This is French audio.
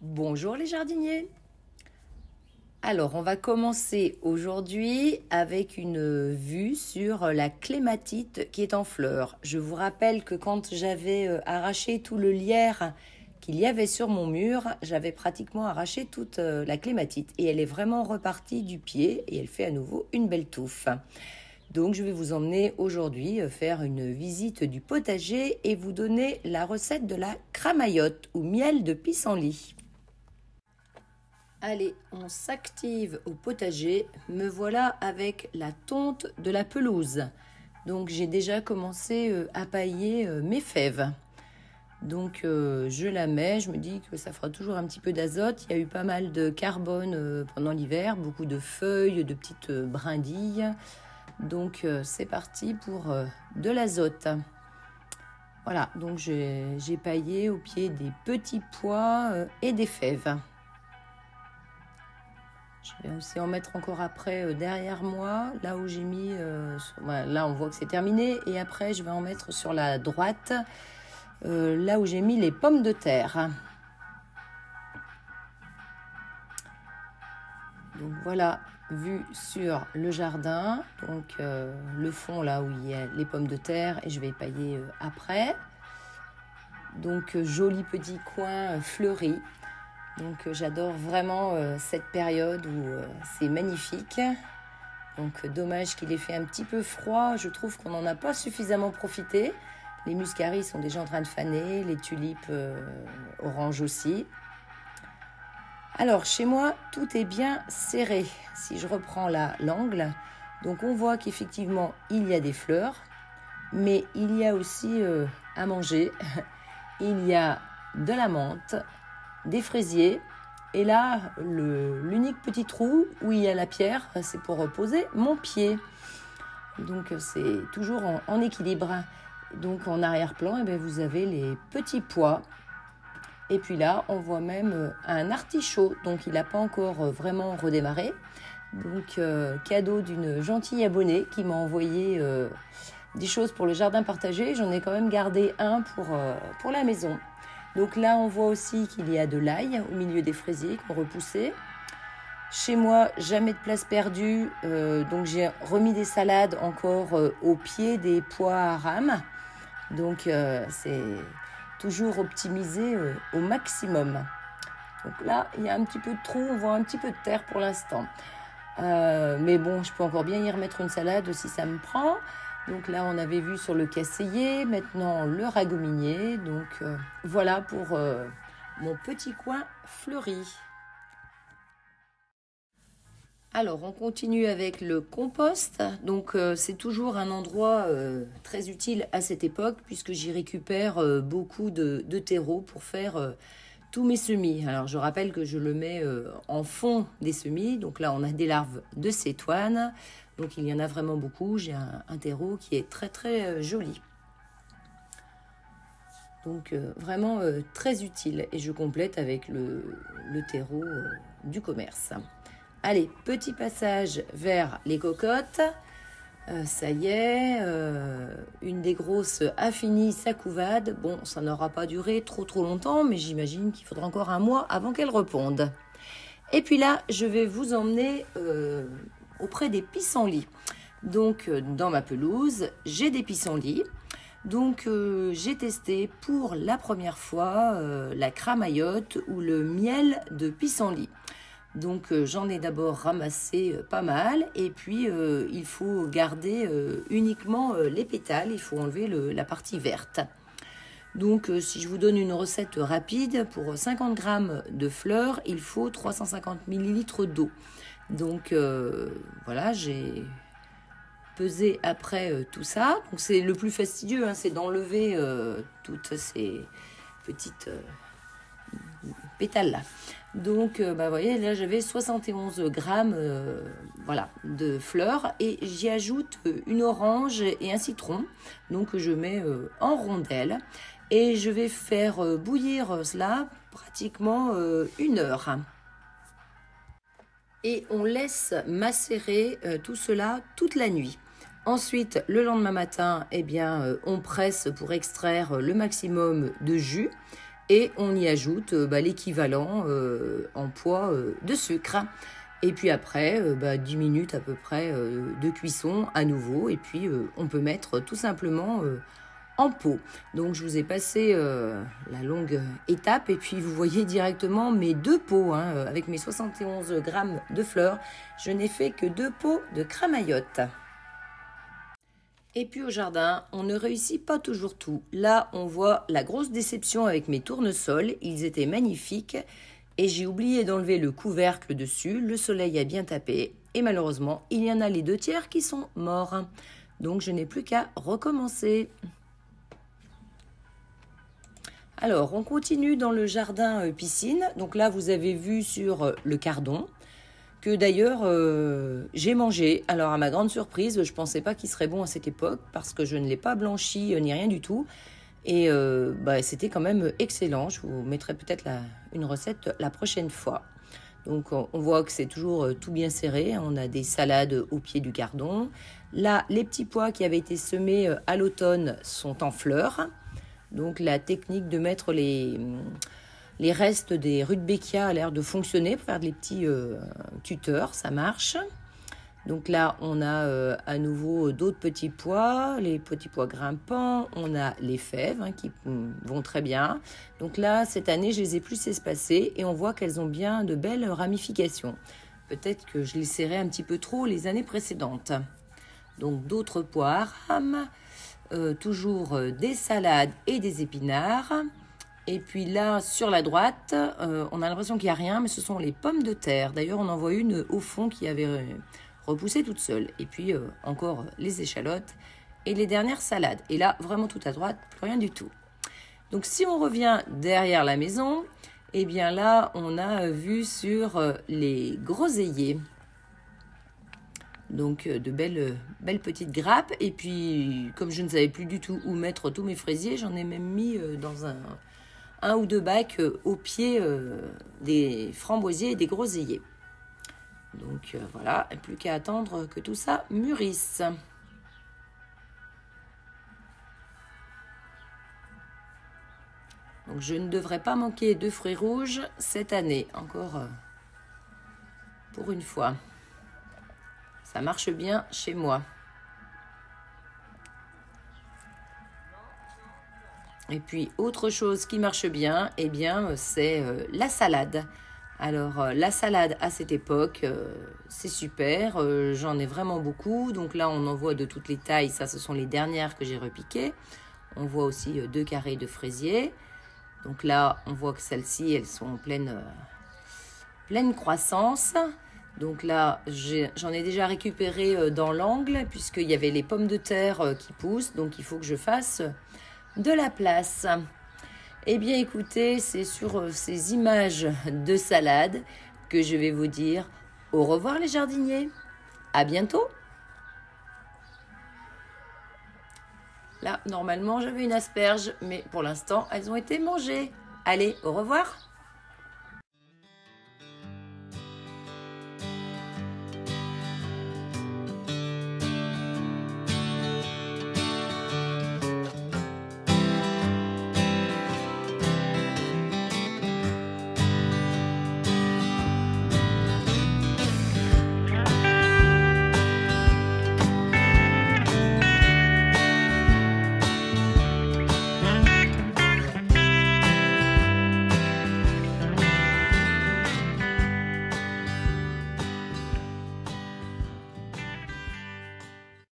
Bonjour les jardiniers. Alors, on va commencer aujourd'hui avec une vue sur la clématite qui est en fleurs. Je vous rappelle que quand j'avais arraché tout le lierre qu'il y avait sur mon mur, j'avais pratiquement arraché toute la clématite et elle est vraiment repartie du pied et elle fait à nouveau une belle touffe. Donc, je vais vous emmener aujourd'hui faire une visite du potager et vous donner la recette de la cramaillotte ou miel de pissenlit. Allez, on s'active au potager. Me voilà avec la tonte de la pelouse. Donc j'ai déjà commencé à pailler mes fèves. Donc je la mets, je me dis que ça fera toujours un petit peu d'azote. Il y a eu pas mal de carbone pendant l'hiver, beaucoup de feuilles, de petites brindilles. Donc c'est parti pour de l'azote. Voilà, donc j'ai paillé au pied des petits pois et des fèves. Je vais aussi en mettre encore après derrière moi, là où j'ai mis, voilà, là on voit que c'est terminé. Et après je vais en mettre sur la droite, là où j'ai mis les pommes de terre. Donc voilà, vue sur le jardin, donc le fond là où il y a les pommes de terre et je vais pailler après. Donc joli petit coin fleuri. Donc j'adore vraiment cette période où c'est magnifique. Donc dommage qu'il ait fait un petit peu froid. Je trouve qu'on n'en a pas suffisamment profité. Les muscaris sont déjà en train de faner, les tulipes orange aussi. Alors chez moi, tout est bien serré. Si je reprends là l'angle, donc on voit qu'effectivement il y a des fleurs, mais il y a aussi à manger. Il y a de la menthe, des fraisiers, et là l'unique petit trou où il y a la pierre, c'est pour poser mon pied. Donc c'est toujours en équilibre. Donc en arrière-plan, vous avez les petits pois, et puis là on voit même un artichaut, donc il n'a pas encore vraiment redémarré. Donc cadeau d'une gentille abonnée qui m'a envoyé des choses pour le jardin partagé. J'en ai quand même gardé un pour la maison. Donc là, on voit aussi qu'il y a de l'ail au milieu des fraisiers qui ont repoussé. Chez moi, jamais de place perdue. Donc j'ai remis des salades encore au pied des pois à rames. Donc c'est toujours optimisé au maximum. Donc là, il y a un petit peu de trou, on voit un petit peu de terre pour l'instant. Mais bon, je peux encore bien y remettre une salade si ça me prend. Donc là, on avait vu sur le casseiller, maintenant le ragominier. Donc voilà pour mon petit coin fleuri. Alors, on continue avec le compost. Donc c'est toujours un endroit très utile à cette époque puisque j'y récupère beaucoup de terreau pour faire tous mes semis. Alors, je rappelle que je le mets en fond des semis. Donc là, on a des larves de cétoine. Donc il y en a vraiment beaucoup. J'ai un terreau qui est très très joli. Donc vraiment très utile. Et je complète avec le terreau du commerce. Allez, petit passage vers les cocottes. Ça y est, une des grosses a fini sa couvade. Bon, ça n'aura pas duré trop longtemps, mais j'imagine qu'il faudra encore un mois avant qu'elle réponde. Et puis là, je vais vous emmener auprès des pissenlits. Donc dans ma pelouse, j'ai des pissenlits. Donc j'ai testé pour la première fois la cramaillotte ou le miel de pissenlit. Donc j'en ai d'abord ramassé pas mal et puis il faut garder uniquement les pétales, il faut enlever la partie verte. Donc si je vous donne une recette rapide, pour 50 g de fleurs, il faut 350 ml d'eau. Donc voilà, j'ai pesé après tout ça. Donc c'est le plus fastidieux, hein, c'est d'enlever toutes ces petites pétales là. Donc vous voyez, là j'avais 71 grammes voilà, de fleurs et j'y ajoute une orange et un citron. Donc je mets en rondelles et je vais faire bouillir cela pratiquement 1 heure. Et on laisse macérer tout cela toute la nuit. Ensuite, le lendemain matin, on presse pour extraire le maximum de jus. Et on y ajoute l'équivalent en poids de sucre. Et puis après, 10 minutes à peu près de cuisson à nouveau. Et puis, on peut mettre tout simplement en pot. Donc, je vous ai passé la longue étape. Et puis, vous voyez directement mes 2 pots. Avec mes 71 grammes de fleurs, je n'ai fait que 2 pots de cramaillotte. Et puis au jardin, on ne réussit pas toujours tout. Là, on voit la grosse déception avec mes tournesols. Ils étaient magnifiques. Et j'ai oublié d'enlever le couvercle dessus. Le soleil a bien tapé. Et malheureusement, il y en a les 2/3 qui sont morts. Donc, je n'ai plus qu'à recommencer. Alors, on continue dans le jardin piscine. Donc là, vous avez vu sur le cardon. Que d'ailleurs, j'ai mangé. Alors, à ma grande surprise, je ne pensais pas qu'il serait bon à cette époque. Parce que je ne l'ai pas blanchi ni rien du tout. Et c'était quand même excellent. Je vous mettrai peut-être une recette la prochaine fois. Donc, on voit que c'est toujours tout bien serré. On a des salades au pied du cardon. Là, les petits pois qui avaient été semés à l'automne sont en fleurs. Donc, la technique de mettre les restes des rudbeckia a l'air de fonctionner pour faire des petits tuteurs. Ça marche. Donc là, on a à nouveau d'autres petits pois, les petits pois grimpants. On a les fèves qui vont très bien. Donc là, cette année, je les ai plus espacées et on voit qu'elles ont bien de belles ramifications. Peut-être que je les serrais un petit peu trop les années précédentes. Donc d'autres pois à rames, toujours des salades et des épinards. Et puis là, sur la droite, on a l'impression qu'il n'y a rien, mais ce sont les pommes de terre. D'ailleurs, on en voit une au fond qui avait repoussé toute seule. Et puis encore les échalotes et les dernières salades. Et là, vraiment tout à droite, plus rien du tout. Donc si on revient derrière la maison, eh bien là, on a vu sur les groseilliers. Donc de belles petites grappes. Et puis, comme je ne savais plus du tout où mettre tous mes fraisiers, j'en ai même mis dans un ou 2 bacs au pied des framboisiers et des groseilliers. Donc voilà, plus qu'à attendre que tout ça mûrisse. Donc je ne devrais pas manquer de fruits rouges cette année, encore pour une fois. Ça marche bien chez moi. Et puis autre chose qui marche bien, eh bien c'est la salade. Alors, la salade à cette époque, c'est super. J'en ai vraiment beaucoup. Donc là, on en voit de toutes les tailles. Ça, ce sont les dernières que j'ai repiquées. On voit aussi 2 carrés de fraisiers. Donc là, on voit que celles-ci, elles sont en pleine croissance. Donc là, j'en ai déjà récupéré dans l'angle, puisqu'il y avait les pommes de terre qui poussent. Donc, il faut que je fasse de la place. Eh bien, écoutez, c'est sur ces images de salade que je vais vous dire au revoir les jardiniers. À bientôt. Là, normalement, j'avais une asperge, mais pour l'instant, elles ont été mangées. Allez, au revoir.